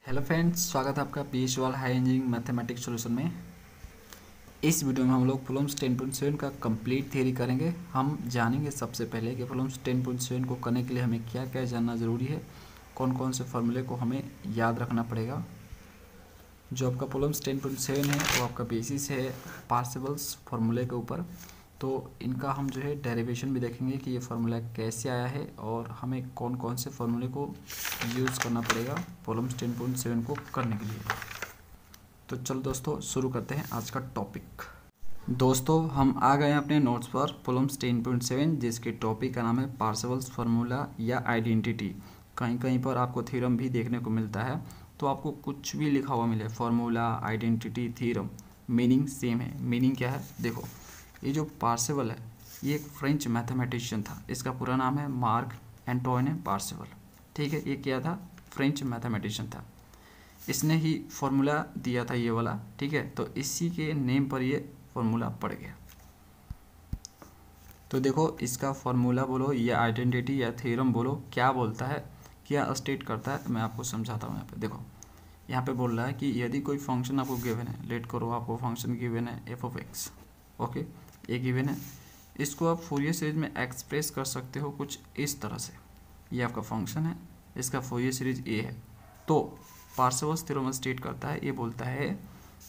Hello friends, स्वागत है आपका पीएच वाल हाई इंजीनियरिंग मैथमेटिक्स सॉल्यूशन में। इस वीडियो में हम लोग प्रॉब्लम्स 10.7 का कंप्लीट थ्योरी करेंगे। हम जानेंगे सबसे पहले कि प्रॉब्लम्स 10.7 को करने के लिए हमें क्या क्या जानना ज़रूरी है, कौन कौन से फॉर्मूले को हमें याद रखना पड़ेगा। जो आपका प्रॉब्लम्स 10.7 है वो आपका बेसिस है पार्सेवल्स फार्मूले के ऊपर। तो इनका हम जो है डेरिवेशन भी देखेंगे कि ये फार्मूला कैसे आया है और हमें कौन कौन से फार्मूले को यूज़ करना पड़ेगा प्रॉब्लम्स 10.7 को करने के लिए। तो चलो दोस्तों शुरू करते हैं आज का टॉपिक। दोस्तों हम आ गए हैं अपने नोट्स पर प्रॉब्लम्स 10.7, जिसके टॉपिक का नाम है पार्सेवल्स फार्मूला या आइडेंटिटी। कहीं कहीं पर आपको थ्योरम भी देखने को मिलता है, तो आपको कुछ भी लिखा हुआ मिले, formula, identity, theorem, meaning same है। मीनिंग क्या है देखो, ये जो पार्सेवल है ये एक फ्रेंच मैथमेटिशियन था। इसका पूरा नाम है मार्क एंटोine पार्सेवल। ठीक है, ये क्या था? फ्रेंच मैथमेटिशियन था। इसने ही फॉर्मूला दिया था ये वाला। ठीक है, तो इसी के नेम पर ये फॉर्मूला पड़ गया। तो देखो, इसका फॉर्मूला बोलो या आइडेंटिटी या थ्योरम बोलो, क्या बोलता है, क्या स्टेट करता है, मैं आपको समझाता हूँ। यहाँ पे देखो, यहाँ पे बोल रहा है कि यदि कोई फंक्शन आपको गिवन है, लेट करो आपको फंक्शन गिवन है एफ ऑफ एक्स। ओके, ये गिवन है, इसको आप फूरियर सीरीज में एक्सप्रेस कर सकते हो कुछ इस तरह से। ये आपका फंक्शन है, इसका फूरियर सीरीज ए है। तो पार्सेवल्स थ्योरम स्टेट करता है, ये बोलता है,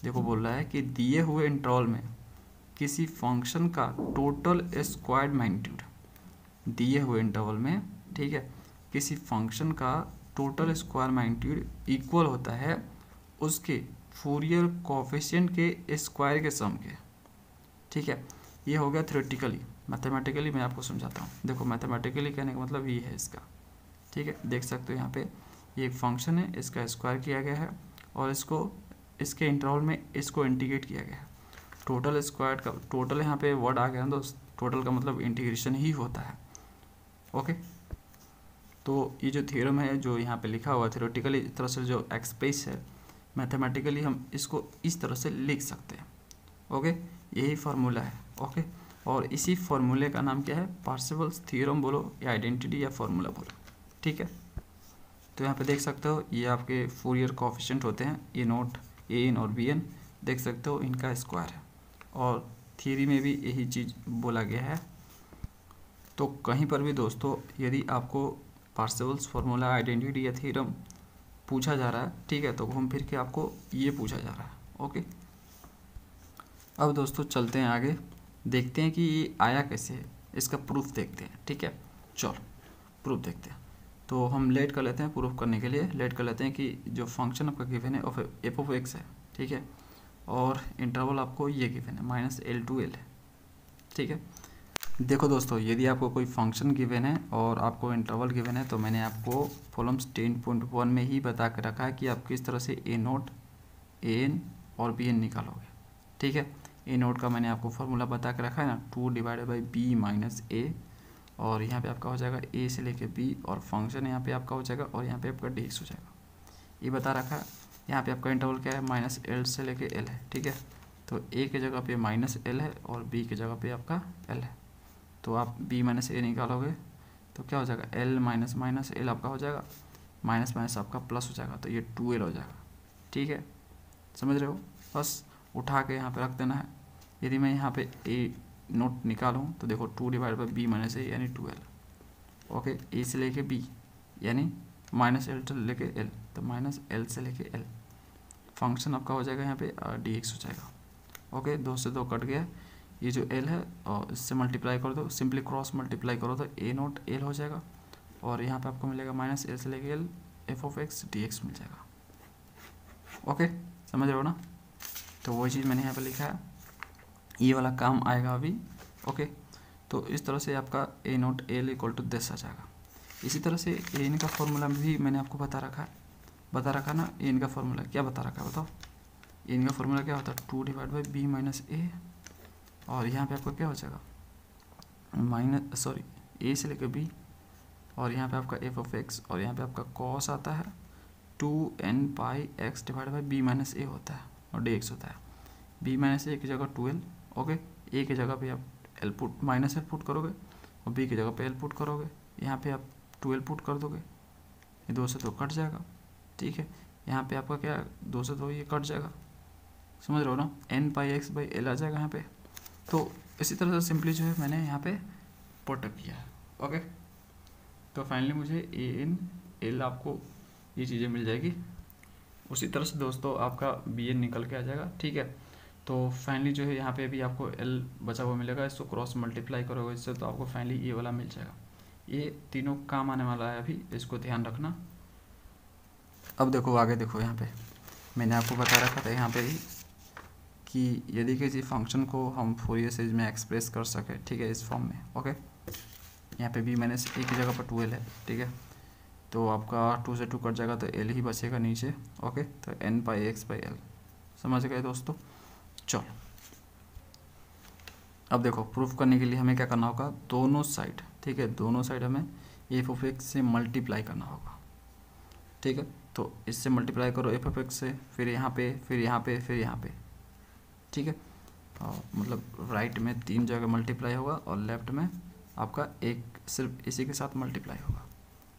देखो बोल रहा है कि दिए हुए इंटरवल में किसी फंक्शन का टोटल स्क्वायर्ड मैग्नीट्यूड, दिए हुए इंटरवल में, ठीक है, किसी फंक्शन का टोटल स्क्वायर मैग्नीट्यूड इक्वल होता है उसके फूरियर कोफिशिएंट के स्क्वायर के सम के। ठीक है, ये हो गया थ्योरेटिकली। मैथमेटिकली मैं आपको समझाता हूँ। देखो, मैथमेटिकली कहने का मतलब ये है इसका। ठीक है, देख सकते हो यहाँ पे ये एक फंक्शन है, इसका स्क्वायर किया गया है और इसको इसके इंटरवल में इसको इंटीग्रेट किया गया है। टोटल स्क्वायर का टोटल यहाँ पे वर्ड आ गया ना दोस्त, टोटल का मतलब इंटीग्रेशन ही होता है। ओके, तो ये जो थ्योरम है जो यहाँ पे लिखा हुआ है थ्योरेटिकली इस तरह से जो एक्सप्रेस है, मैथमेटिकली हम इसको इस तरह से लिख सकते हैं। ओके, यही फार्मूला है। ओके, और इसी फार्मूले का नाम क्या है? पार्सेवल्स थ्योरम बोलो या आइडेंटिटी या फार्मूला बोलो। ठीक है, तो यहाँ पे देख सकते हो ये आपके फूरियर कोफिशिएंट होते हैं, ए नोट, ए एन और बी एन। देख सकते हो इनका स्क्वायर है और थियरी में भी यही चीज़ बोला गया है। तो कहीं पर भी दोस्तों यदि आपको पार्सेवल्स फार्मूला, आइडेंटिटी या थ्योरम पूछा जा रहा है, ठीक है, तो घूम फिर के आपको ये पूछा जा रहा है। ओके, अब दोस्तों चलते हैं आगे, देखते हैं कि ये आया कैसे है, इसका प्रूफ देखते हैं। ठीक है, चलो प्रूफ देखते हैं। तो हम लेट कर लेते हैं, प्रूफ करने के लिए लेट कर लेते हैं कि जो फंक्शन आपका गिवन है एफ ऑफ एक्स है, ठीक है, और इंटरवल आपको ये गिवन है -L to L है। ठीक है, देखो दोस्तों, यदि आपको कोई फंक्शन गिवन है और आपको इंटरवल गिवन है, तो मैंने आपको प्रॉब्लम्स 10.1 में ही बता के रखा है कि आप किस तरह से ए नोट, ए एन और बी एन निकालोगे। ठीक है, ए नोट का मैंने आपको फॉर्मूला बता के रखा है ना, 2 डिवाइडेड बाई बी माइनस ए, और यहाँ पे आपका हो जाएगा ए से लेके बी, और फंक्शन यहाँ पे आपका हो जाएगा, और यहाँ पे आपका डी एक्स हो जाएगा। ये बता रखा है। यहाँ पे आपका इंटरवल क्या है? -L से लेके L है। ठीक है, तो ए के जगह पे -L है और बी के जगह पे आपका L है। तो आप b माइनस ए निकालोगे तो क्या हो जाएगा? L माइनस माइनस L आपका हो जाएगा, माइनस माइनस आपका प्लस हो जाएगा, तो ये 2L हो जाएगा। ठीक है, समझ रहे हो? बस उठा के यहाँ पे रख देना है। यदि मैं यहाँ पे ए नोट निकालूँ तो देखो 2 डिवाइड बाई बी माइनस ए यानी 2L। ओके, ए से लेके बी यानी -L से लेके L, तो -L से लेके L। फंक्शन आपका हो जाएगा यहाँ पे dx हो जाएगा। ओके, 2 से 2 कट गया, ये जो L है और इससे मल्टीप्लाई कर दो, सिंपली क्रॉस मल्टीप्लाई करो तो ए नोट L हो जाएगा, और यहाँ पे आपको मिलेगा -L से लेके L F of x dx मिल जाएगा। ओके, समझ रहे हो ना? तो वही चीज़ मैंने यहाँ पे लिखा है, ये वाला काम आएगा अभी। ओके, तो इस तरह से आपका ए नोट L इक्वल टू 10 आ जाएगा। इसी तरह से ए एन का फॉर्मूला भी मैंने आपको बता रखा ना। ए एन का फॉर्मूला क्या बता रखा है बताओ? ए एन का फॉर्मूला क्या होता है? 2 डिवाइड बाई बी माइनस ए, और यहाँ पे आपका क्या हो जाएगा? ए से लेकर बी, और यहाँ पे आपका एफ ऑफ एक्स, और यहाँ पे आपका कॉस आता है 2n pi x divide by b minus a होता है, और डी एक्स होता है। बी माइनस ए की जगह 2l। ओके, ए की जगह पे आप एल पुट -L पुट करोगे, और बी की जगह पे एल पुट करोगे, यहाँ पे आप 2l पुट कर दोगे, ये 2 से 2 कट जाएगा। ठीक है, यहाँ पे आपका क्या 2 से 2 ये कट जाएगा, समझ रहे हो ना, n pi x by L आ जाएगा यहाँ पे। तो इसी तरह से सिंपली जो है मैंने यहाँ पे पुट किया है। ओके, तो फाइनली मुझे ए एन एल आपको ये चीज़ें मिल जाएगी। उसी तरह से दोस्तों आपका बी एन निकल के आ जाएगा। ठीक है, तो फाइनली जो है यहाँ पे भी आपको एल बचा हुआ मिलेगा, इसको क्रॉस मल्टीप्लाई करोगे इससे तो आपको फाइनली ये वाला मिल जाएगा। ये तीनों काम आने वाला है अभी, इसको ध्यान रखना। अब देखो आगे देखो, यहाँ पे मैंने आपको बता रखा था यहाँ पे ही कि यदि किसी फंक्शन को हम फोरियर सीरीज में एक्सप्रेस कर सके, ठीक है, इस फॉर्म में। ओके, यहाँ पे भी मैंने एक ही जगह पर 12 है, ठीक है, तो आपका 2 से 2 कट जाएगा तो एल ही बचेगा नीचे। ओके, तो n pi x by L, समझ गए दोस्तों। चलो अब देखो प्रूफ करने के लिए हमें क्या करना होगा, दोनों साइड, ठीक है, दोनों साइड हमें एफ ऑफ एक्स से मल्टीप्लाई करना होगा। ठीक है, तो इससे मल्टीप्लाई करो एफ ऑफ एक्स से, फिर यहाँ पे, फिर यहाँ पे, फिर यहाँ पे। ठीक है, मतलब राइट में 3 जगह मल्टीप्लाई होगा और लेफ्ट में आपका एक सिर्फ इसी के साथ मल्टीप्लाई होगा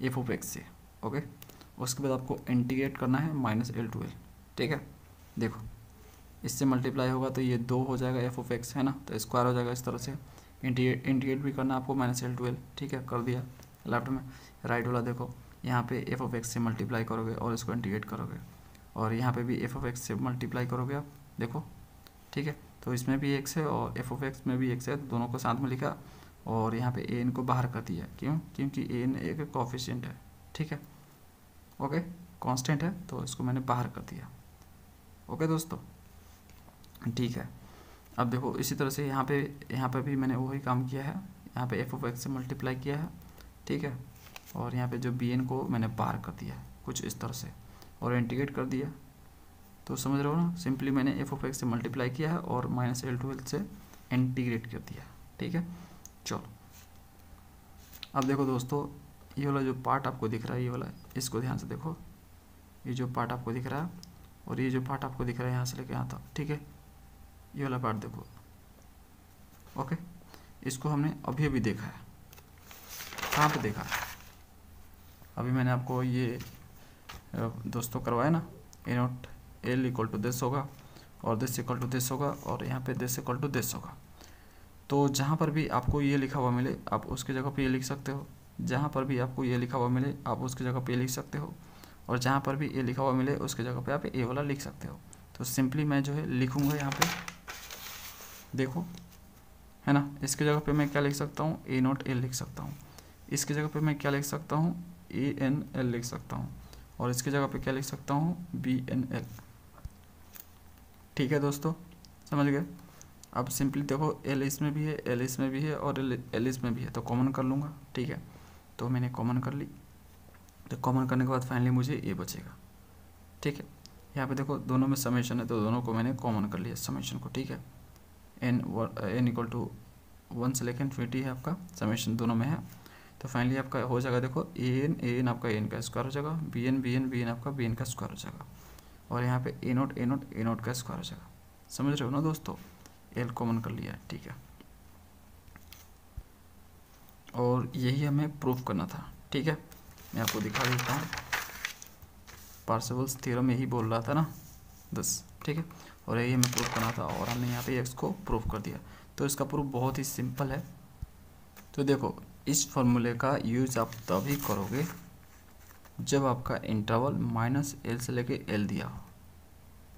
एफ ऑफ एक्स से। ओके, उसके बाद आपको इंटीग्रेट करना है -L/L। ठीक है, देखो इससे मल्टीप्लाई होगा तो ये 2 हो जाएगा एफ ऑफ एक्स, है ना, तो स्क्वायर हो जाएगा इस तरह से। इंटीग्रेट भी करना आपको -L/L। ठीक है, कर दिया। लेफ्ट में राइट वाला देखो, यहाँ पे एफ ऑफ एक्स से मल्टीप्लाई करोगे और इसको इंटीग्रेट करोगे, और यहाँ पे भी एफ ऑफ एक्स से मल्टीप्लाई करोगे आप, देखो। ठीक है, तो इसमें भी एक्स है और एफ ऑफ एक्स में भी एक्स है, दोनों को साथ में लिखा, और यहाँ पे ए एन को बाहर कर दिया। क्यों? क्योंकि ए एन एक कोफिशिएंट है। ठीक है, ओके, कांस्टेंट है, तो इसको मैंने बाहर कर दिया। ओके दोस्तों, ठीक है। अब देखो इसी तरह से यहाँ पे भी मैंने वही काम किया है, यहाँ पे एफ ऑफ एक्स से मल्टीप्लाई किया है। ठीक है, और यहाँ पे जो बी एन को मैंने बाहर कर दिया कुछ इस तरह से, और इंटीग्रेट कर दिया। तो समझ रहे हो ना, सिंपली मैंने एफ ऑफ एक्स से मल्टीप्लाई किया है और -L/L से इंटीग्रेट कर दिया। ठीक है, चलो अब देखो दोस्तों, ये वाला जो पार्ट आपको दिख रहा है, ये वाला, इसको ध्यान से देखो। ये जो पार्ट आपको दिख रहा है और ये जो पार्ट आपको दिख रहा है यहाँ से लेके यहाँ तक, ठीक है, ये वाला पार्ट देखो। ओके, इसको हमने अभी अभी देखा है। कहाँ पे देखा है? अभी मैंने आपको ये दोस्तों करवाया ना, a naught L equal to this होगा और दिस इक्वल टू दिस होगा और यहाँ पे दिस इक्वल टू दिस होगा। तो जहाँ पर भी आपको ये लिखा हुआ मिले आप उसकी जगह पे ये लिख सकते हो, जहाँ पर भी आपको ये लिखा हुआ मिले आप उसकी जगह पे ये लिख सकते हो, और जहाँ पर भी ये लिखा हुआ मिले उसकी जगह पे आप ए वाला लिख सकते हो। तो सिंपली मैं जो है लिखूँगा यहाँ पे, देखो, है ना, इसकी जगह पे मैं क्या लिख सकता हूँ, ए नॉट एल लिख सकता हूँ। इसकी जगह पे मैं क्या लिख सकता हूँ, ए एन एल लिख सकता हूँ, और इसकी जगह पे क्या लिख सकता हूँ, बी एन एल। ठीक है दोस्तों, समझ गए। अब सिंपली देखो, एल इसमें भी है, एल इसमें भी है और एल इसमें भी है, तो कॉमन कर लूँगा। ठीक है, तो मैंने कॉमन कर ली, तो कॉमन करने के बाद फाइनली मुझे ए बचेगा। ठीक है, यहाँ पे देखो दोनों में समेशन है, तो दोनों को मैंने कॉमन कर लिया समेशन को। ठीक है, एन इक्वल टू 1 से लेकर इन्फिनिटी है आपका, समेशन दोनों में है। तो फाइनली आपका हो जाएगा, देखो ए एन आपका ए एन का स्क्वायर हो जाएगा, बी एन आपका बी एन का स्क्वायर हो जाएगा, और यहाँ पे ए नोट का स्क्वायर हो जाएगा। समझ रहे हो ना दोस्तों, एल कॉमन कर लिया है। ठीक है, और यही हमें प्रूफ करना था। ठीक है, मैं आपको दिखा देता हूँ, पार्सेवल्स थ्योरम यही बोल रहा था ना 10। ठीक है, और यही हमें प्रूफ करना था, और हमने यहाँ पे एक्स को प्रूफ कर दिया। तो इसका प्रूफ बहुत ही सिंपल है। तो देखो, इस फॉर्मूले का यूज आप तभी करोगे जब आपका इंटरवल -L से लेके L दिया हो।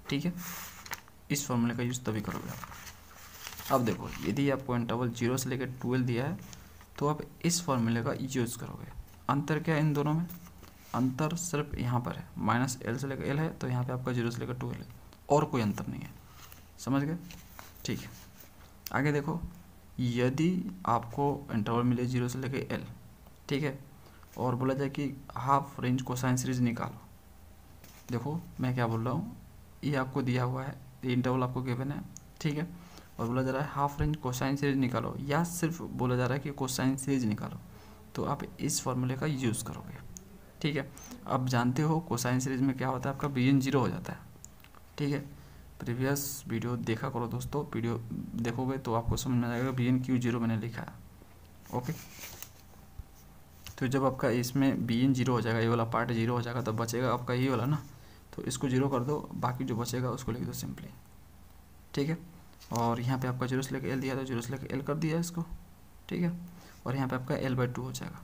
ठीक है, इस फॉर्मूले का यूज तभी करोगे आप। अब देखो, यदि आपको इंटरवल 0 से लेकर 12 दिया है तो आप इस फॉर्मूले का यूज करोगे। अंतर क्या है इन दोनों में? अंतर सिर्फ यहाँ पर है, -L से लेकर L है, तो यहाँ पे आपका 0 से लेकर 12 है, और कोई अंतर नहीं है। समझ गए? ठीक है, आगे देखो, यदि आपको इंटरवल मिले 0 से लेकर L, ठीक है, और बोला जाए कि हाफ रेंज कोसाइन सीरीज निकालो। देखो मैं क्या बोल रहा हूँ, ये आपको दिया हुआ है, ये इंटरवल आपको गिवन है। ठीक है, और बोला जा रहा है हाफ रेंज कोसाइन सीरीज निकालो, या सिर्फ बोला जा रहा है कि कोसाइन सीरीज निकालो, तो आप इस फॉर्मूले का यूज़ करोगे। ठीक है, अब जानते हो कोसाइन सीरीज में क्या होता है, आपका bn 0 हो जाता है। ठीक है, प्रीवियस वीडियो देखा करो दोस्तों, वीडियो देखोगे तो आपको समझ में आएगा bn क्यों 0 मैंने लिखा है। ओके, तो जब आपका इसमें bn 0 हो जाएगा, ये वाला पार्ट 0 हो जाएगा, तब बचेगा आपका ये वाला ना, तो इसको 0 कर दो, बाकी जो बचेगा उसको लिख दो सिंपली, ठीक है। और यहाँ पे आपका 0 से लेकर एल दिया था, 0 से लेकर एल कर दिया इसको, ठीक है। और यहाँ पे आपका L/2 हो जाएगा।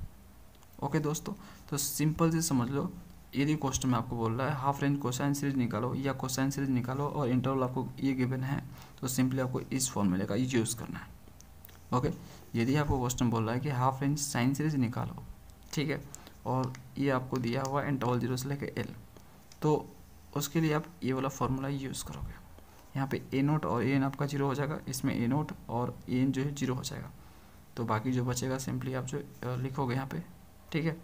ओके दोस्तों, तो सिंपल से समझ लो, यदि क्वेश्चन में आपको बोल रहा है हाफ रेंज कोसाइन सीरीज निकालो या कोसाइन सीरीज निकालो और इंटरवल आपको ये गिवन है, तो सिंपली आपको इस फॉर्मूले का यूज़ करना है। ओके, यदि आपको क्वेश्चन बोल रहा है कि हाफ रेंज साइन सीरीज निकालो, ठीक है, और ये आपको दिया हुआ इंटरवल 0 से लेकर एल, तो उसके लिए आप ये वाला फॉर्मूला यूज़ करोगे। यहाँ पे A0 और AN आपका 0 हो जाएगा, इसमें A0 और AN जो है 0 हो जाएगा, तो बाकी जो बचेगा सिंपली आप जो लिखोगे यहाँ पे, ठीक है।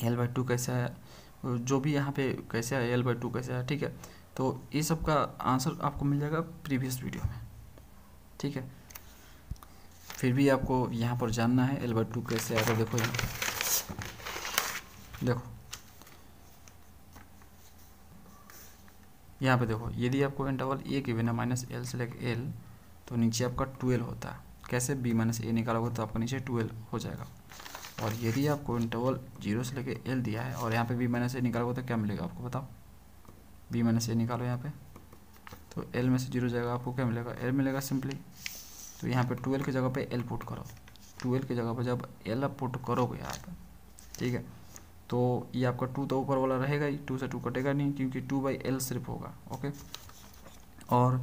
L/2 कैसा है, जो भी यहाँ पे कैसे है, L/2 कैसा है, ठीक है। तो ये सब का आंसर आपको मिल जाएगा प्रीवियस वीडियो में, ठीक है। फिर भी आपको यहाँ पर जानना है L/2 कैसे आएगा। देखो यहाँ पे देखो, यदि आपको इंटरवल ए गिवन है -L से लेकर L, तो नीचे आपका 12 होता है। कैसे b - a निकालोगे तो आपका नीचे 12 हो जाएगा। और यदि आपको इंटरवल 0 से लेकर L दिया है और यहाँ पे b - a निकालोगे तो क्या मिलेगा आपको बताओ। b - a निकालो यहाँ पे, तो L में से 0 जाएगा, आपको क्या मिलेगा, L मिलेगा सिंपली। तो यहाँ पे 12 की जगह पे L पुट करो, 12 की जगह पे जब L आप पुट करोगे यहाँ पे, ठीक है, तो ये आपका 2 तो ऊपर वाला रहेगा ही, 2 से 2 कटेगा नहीं क्योंकि 2/L सिर्फ होगा। ओके, और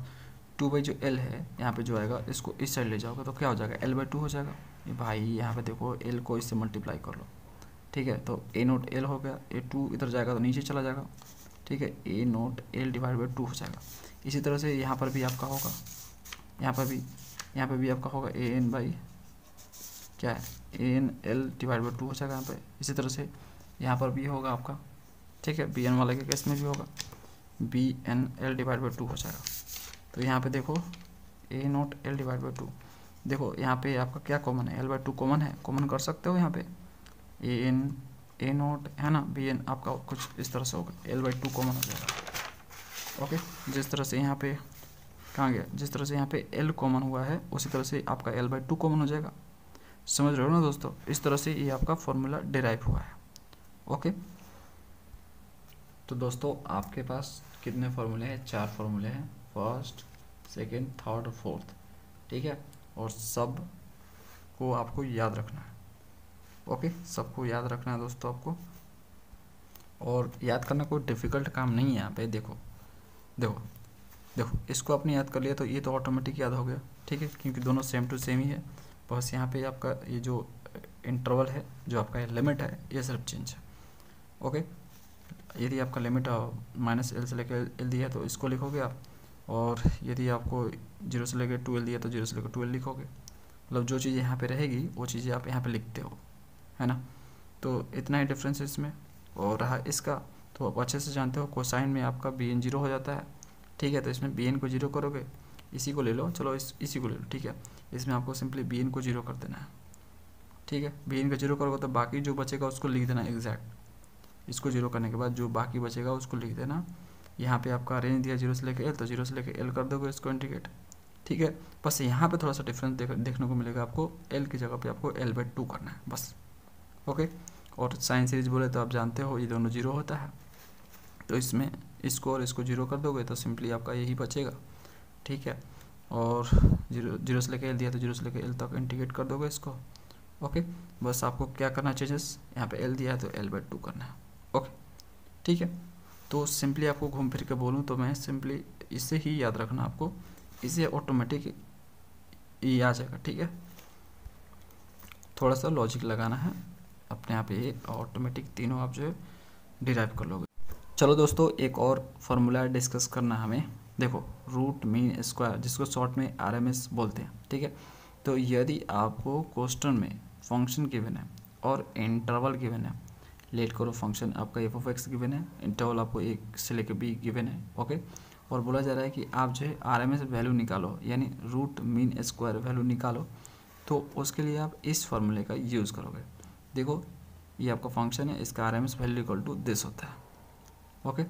2 जो L है यहाँ पे जो आएगा, इसको इस साइड ले जाओगे तो क्या हो जाएगा, L/2 हो जाएगा। ये भाई यहाँ पे देखो L को इससे मल्टीप्लाई कर लो, ठीक है, तो A0 L हो गया, A2 इधर जाएगा तो नीचे चला जाएगा, ठीक है, A0 L/2 हो जाएगा। इसी तरह से यहाँ पर भी आपका होगा, यहाँ पर भी आपका होगा AN बाई क्या है, AN L/2 हो जाएगा यहाँ पे। इसी तरह से यहाँ पर भी होगा आपका, ठीक है, BN वाले के केस में भी होगा, BN L/2 हो जाएगा। तो यहाँ पे देखो A0 L/2, देखो यहाँ पे आपका क्या कॉमन है, L/2 कॉमन है, कॉमन कर सकते हो यहाँ पे, A0 है ना, BN आपका कुछ इस तरह से होगा, L/2 कॉमन हो जाएगा। ओके, जिस तरह से यहाँ पे कहाँ गया, जिस तरह से यहाँ पे L कॉमन हुआ है उसी तरह से आपका L/2 कॉमन हो जाएगा। समझ रहे हो ना दोस्तों, इस तरह से ये आपका फॉर्मूला डिराइव हुआ है। ओके, तो दोस्तों आपके पास कितने फार्मूले हैं, 4 फार्मूले हैं, फर्स्ट, सेकंड, थर्ड और फोर्थ, ठीक है, और सब को आपको याद रखना है। ओके, सबको याद रखना है दोस्तों आपको, और याद करना कोई डिफ़िकल्ट काम नहीं है यहाँ पे। देखो देखो देखो, इसको आपने याद कर लिया तो ये तो ऑटोमेटिक याद हो गया, ठीक है, क्योंकि दोनों सेम टू सेम ही है, बस यहाँ पे आपका ये जो इंटरवल है, जो आपका लिमिट है, ये सिर्फ चेंज है। ओके, यदि आपका लिमिट -L से लेकर L दिया है तो इसको लिखोगे आप, और यदि आपको 0 से लेकर 2L दिया तो 0 से लेकर 2L लिखोगे। मतलब जो चीज़ यहाँ पे रहेगी वो चीज़ें आप यहाँ पे लिखते हो, है ना। तो इतना ही डिफरेंस है इसमें। और रहा इसका, तो आप अच्छे से जानते हो, कोसाइन में आपका BN 0 हो जाता है, ठीक है, तो इसमें BN को 0 करोगे, इसी को ले लो, चलो इसी को ले लो, ठीक है, इसमें आपको सिंपली BN को 0 कर देना है, ठीक है। BN को 0 करोगे तो बाकी जो बचेगा उसको लिख देना एग्जैक्ट, इसको 0 करने के बाद जो बाकी बचेगा उसको लिख देना। यहाँ पे आपका रेंज दिया 0 से लेकर L, तो 0 से लेकर L कर दोगे इसको इंडिकेट, ठीक है। बस यहाँ पे थोड़ा सा डिफरेंस देखने को मिलेगा आपको, L की जगह पे आपको L/2 करना है बस। ओके, और साइन सीरीज बोले तो आप जानते हो ये दोनों 0 होता है, तो इसमें इसको और इसको 0 कर दोगे तो सिंपली आपका यही बचेगा, ठीक है। और 0 से लेकर L दिया तो 0 से लेकर L तक इंटीग्रेट कर दोगे इसको। ओके, बस आपको क्या करना है, चेंजेस, यहाँ पे L दिया है तो L/2 करना है। ओके, ठीक है। तो सिंपली आपको घूम फिर के बोलूँ तो मैं सिंपली इसे ही याद रखना, आपको इसे ऑटोमेटिक ये आ जाएगा, ठीक है। थोड़ा सा लॉजिक लगाना है, अपने आप ये ऑटोमेटिक तीनों आप जो है डिराइव कर लोगे। चलो दोस्तों, एक और फार्मूला डिस्कस करना हमें। देखो, रूट मीन स्क्वायर, जिसको शॉर्ट में RMS बोलते हैं, ठीक है। तो यदि आपको क्वेश्चन में फंक्शन गिवन है और इंटरवल गिवन है, लेट करो फंक्शन आपका f(x) गिवन है, इंटरवल आपको 1 से लेकर b गिवन है, ओके, और बोला जा रहा है कि आप जो है RMS वैल्यू निकालो, यानी रूट मीन स्क्वायर वैल्यू निकालो, तो उसके लिए आप इस फार्मूले का यूज़ करोगे। देखो, ये आपका फंक्शन है, इसका RMS value equal to this होता है। ओके,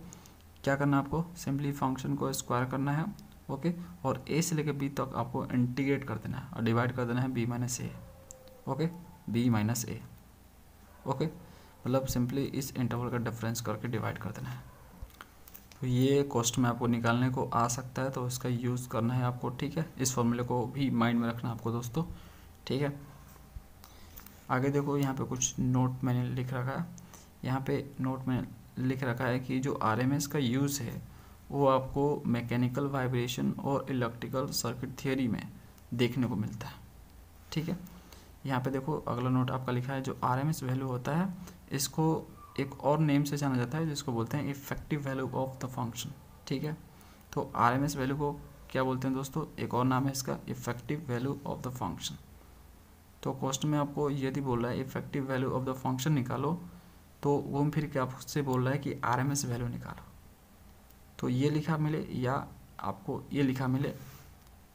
क्या करना है आपको, सिंपली फंक्शन को स्क्वायर करना है, ओके, और a से लेकर b तक आपको इंटीग्रेट कर देना है और डिवाइड कर देना है b - a, okay, b - a, okay, मतलब सिंपली इस इंटरवल का डिफरेंस करके डिवाइड कर देना है। तो ये क्वेश्चन में आपको निकालने को आ सकता है, तो इसका यूज़ करना है आपको, ठीक है। इस फॉर्मूले को भी माइंड में रखना आपको दोस्तों, ठीक है। आगे देखो, यहाँ पे कुछ नोट मैंने लिख रखा है। यहाँ पे नोट में लिख रखा है कि जो आरएमएस का यूज़ है वो आपको मैकेनिकल वाइब्रेशन और इलेक्ट्रिकल सर्किट थियरी में देखने को मिलता है, ठीक है। यहाँ पे देखो अगला नोट आपका लिखा है, जो आरएमएस वैल्यू होता है इसको एक और नेम से जाना जाता है जिसको बोलते हैं effective value of the function, ठीक है। तो आरएमएस वैल्यू को क्या बोलते हैं दोस्तों, एक और नाम है इसका effective value of the function. तो क्वेश्चन में आपको यदि बोल रहा है effective value of the function निकालो, तो वो फिर क्या आपसे बोल रहा है कि आरएमएस वैल्यू निकालो। तो ये लिखा मिले या आपको ये लिखा मिले,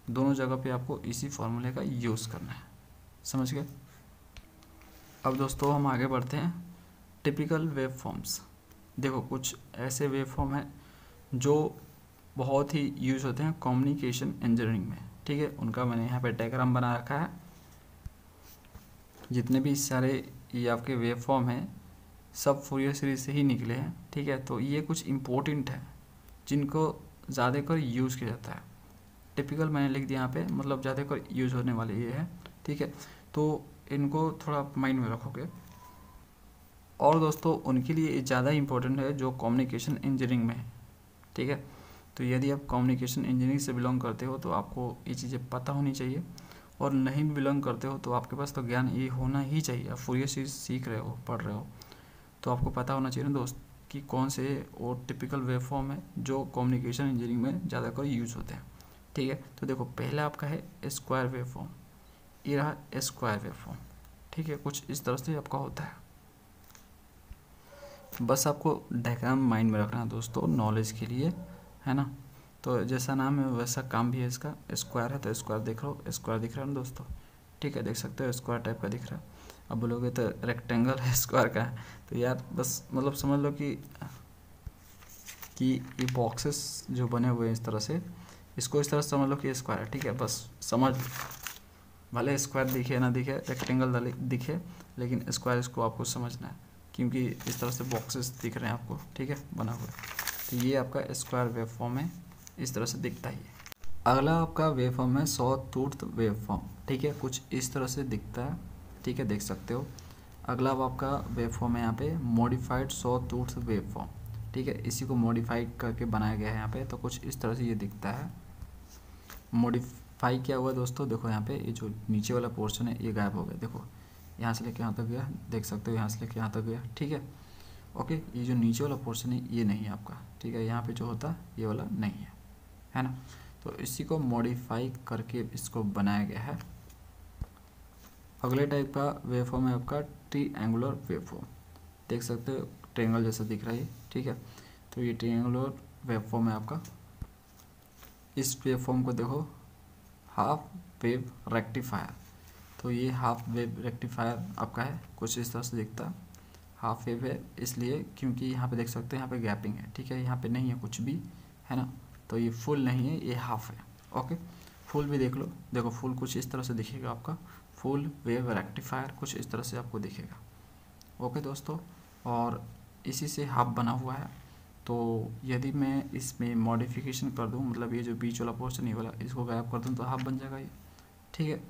दोनों जगह पे आपको इसी फॉर्मूले का यूज़ करना है, समझ गए। अब दोस्तों हम आगे बढ़ते हैं, टिपिकल वेव फॉर्म्स। देखो कुछ ऐसे वेव फॉर्म हैं जो बहुत ही यूज होते हैं कम्युनिकेशन इंजीनियरिंग में, ठीक है। उनका मैंने यहाँ पे डायग्राम बना रखा है। जितने भी सारे ये आपके वेव फॉर्म हैं सब फूरियर सीरीज से ही निकले हैं, ठीक है। तो ये कुछ इम्पोर्टेंट है जिनको ज़्यादातर यूज़ किया जाता है। टिपिकल मैंने लिख दिया यहाँ पे, मतलब ज़्यादातर यूज़ होने वाले ये है, ठीक है। तो इनको थोड़ा माइंड में रखोगे। और दोस्तों उनके लिए ज़्यादा इम्पोर्टेंट है जो कम्युनिकेशन इंजीनियरिंग में है, ठीक है। तो यदि आप कम्युनिकेशन इंजीनियरिंग से बिलोंग करते हो तो आपको ये चीज़ें पता होनी चाहिए, और नहीं बिलोंग करते हो तो आपके पास तो ज्ञान ये होना ही चाहिए। आप फूरियर सीरीज सीख रहे हो, पढ़ रहे हो, तो आपको पता होना चाहिए ना दोस्त कि कौन से वो टिपिकल वेव फॉर्म है जो कम्युनिकेशन इंजीनियरिंग में ज़्यादातर यूज़ होते हैं, ठीक है। तो देखो पहला आपका है स्क्वायर वेव फॉर्म, ये रहा स्क्वायर वेव फॉर्म, ठीक है। कुछ इस तरह से आपका होता है। बस आपको डायग्राम माइंड में रखना है दोस्तों, नॉलेज के लिए, है ना। तो जैसा नाम है वैसा काम भी है इसका। स्क्वायर है तो स्क्वायर देख लो, स्क्वायर दिख रहा है ना दोस्तों, ठीक है, देख सकते हो स्क्वायर टाइप का दिख रहा है। अब बोलोगे तो रेक्टेंगल है स्क्वायर का है, तो यार बस मतलब समझ लो कि ये बॉक्सेस जो बने हुए हैं इस तरह से, इसको इस तरह से समझ लो कि स्क्वायर है, ठीक है। बस समझ लो, भले स्क्वायर दिखे ना दिखे, रेक्टेंगल दिखे, लेकिन स्क्वायर इसको आपको समझना है क्योंकि इस तरह से बॉक्सेस दिख रहे हैं आपको, ठीक है, बना हुआ। तो ये आपका स्क्वायर वेव फॉर्म है, इस तरह से दिखता ही है। अगला आपका वेव फॉर्म है सॉ टूथ वेव फॉर्म, ठीक है, कुछ इस तरह से दिखता है, ठीक है, देख सकते हो। अगला अब आपका वेव फॉर्म है यहाँ पे modified saw tooth wave form, ठीक है। इसी को मॉडिफाइड करके बनाया गया है यहाँ पे, तो कुछ इस तरह से ये दिखता है। मॉडिफाई क्या हुआ दोस्तों, देखो यहाँ पे ये जो नीचे वाला पोर्शन है ये गायब हो गया, देखो यहाँ से लेके यहाँ तक गया, देख सकते हो, यहाँ से लेके यहाँ तक गया, ठीक है, ओके। ये जो नीचे वाला पोर्शन है ये नहीं है आपका, ठीक है, यहाँ पे जो होता ये वाला नहीं है ना। तो इसी को मॉडिफाई करके इसको बनाया गया है। अगले टाइप का वेव फॉर्म है आपका ट्रायंगुलर वेव फॉर्म, देख सकते हो ट्रायंगल जैसा दिख रहा है, ठीक है। तो ये ट्रायंगुलर वेव फॉर्म है आपका। इस वेव फॉर्म को देखो हाफ वेव रेक्टिफायर, तो ये हाफ वेव रेक्टिफायर आपका है, कुछ इस तरह से दिखता है। हाफ वेव है इसलिए क्योंकि यहाँ पे देख सकते हैं यहाँ पे गैपिंग है, ठीक है, यहाँ पे नहीं है कुछ भी, है ना। तो ये फुल नहीं है, ये हाफ है, ओके। फुल भी देख लो, देखो फुल कुछ इस तरह से दिखेगा आपका, फुल वेव रेक्टिफायर कुछ इस तरह से आपको दिखेगा, ओके दोस्तों। और इसी से हाफ बना हुआ है। तो यदि मैं इसमें मॉडिफिकेशन कर दूं, मतलब ये जो बीच वाला पोर्शन ये वाला इसको गायब कर दूं तो हाफ बन जाएगा ये, ठीक है,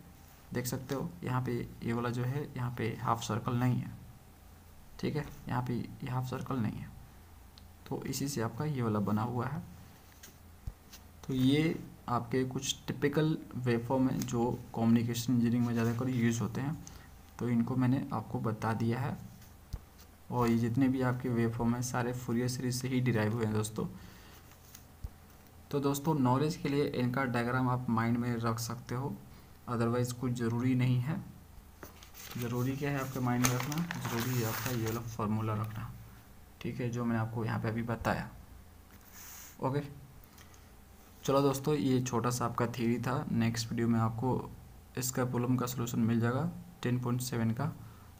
देख सकते हो। यहाँ पे ये वाला जो है यहाँ पे हाफ सर्कल नहीं है, ठीक है, यहाँ पे ये हाफ सर्कल नहीं है, तो इसी से आपका ये वाला बना हुआ है। तो ये आपके कुछ टिपिकल वेव फॉर्म है जो कम्युनिकेशन इंजीनियरिंग में ज़्यादातर यूज़ होते हैं, तो इनको मैंने आपको बता दिया है। और ये जितने भी आपके वेव फॉर्म हैं सारे फूरियर सीरीज से ही डिराइव हुए हैं दोस्तों। तो दोस्तों नॉलेज के लिए इनका डायग्राम आप माइंड में रख सकते हो, अदरवाइज़ कुछ ज़रूरी नहीं है। ज़रूरी क्या है आपके माइंड में रखना, ज़रूरी है आपका ये वाला फार्मूला रखना, ठीक है, जो मैंने आपको यहाँ पे अभी बताया, ओके। चलो दोस्तों ये छोटा सा आपका थ्योरी था। नेक्स्ट वीडियो में आपको इसका प्रॉब्लम का सलूशन मिल जाएगा 10.7 का,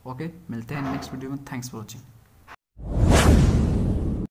ओके। मिलते हैं नेक्स्ट वीडियो में, थैंक्स फॉर वॉचिंग।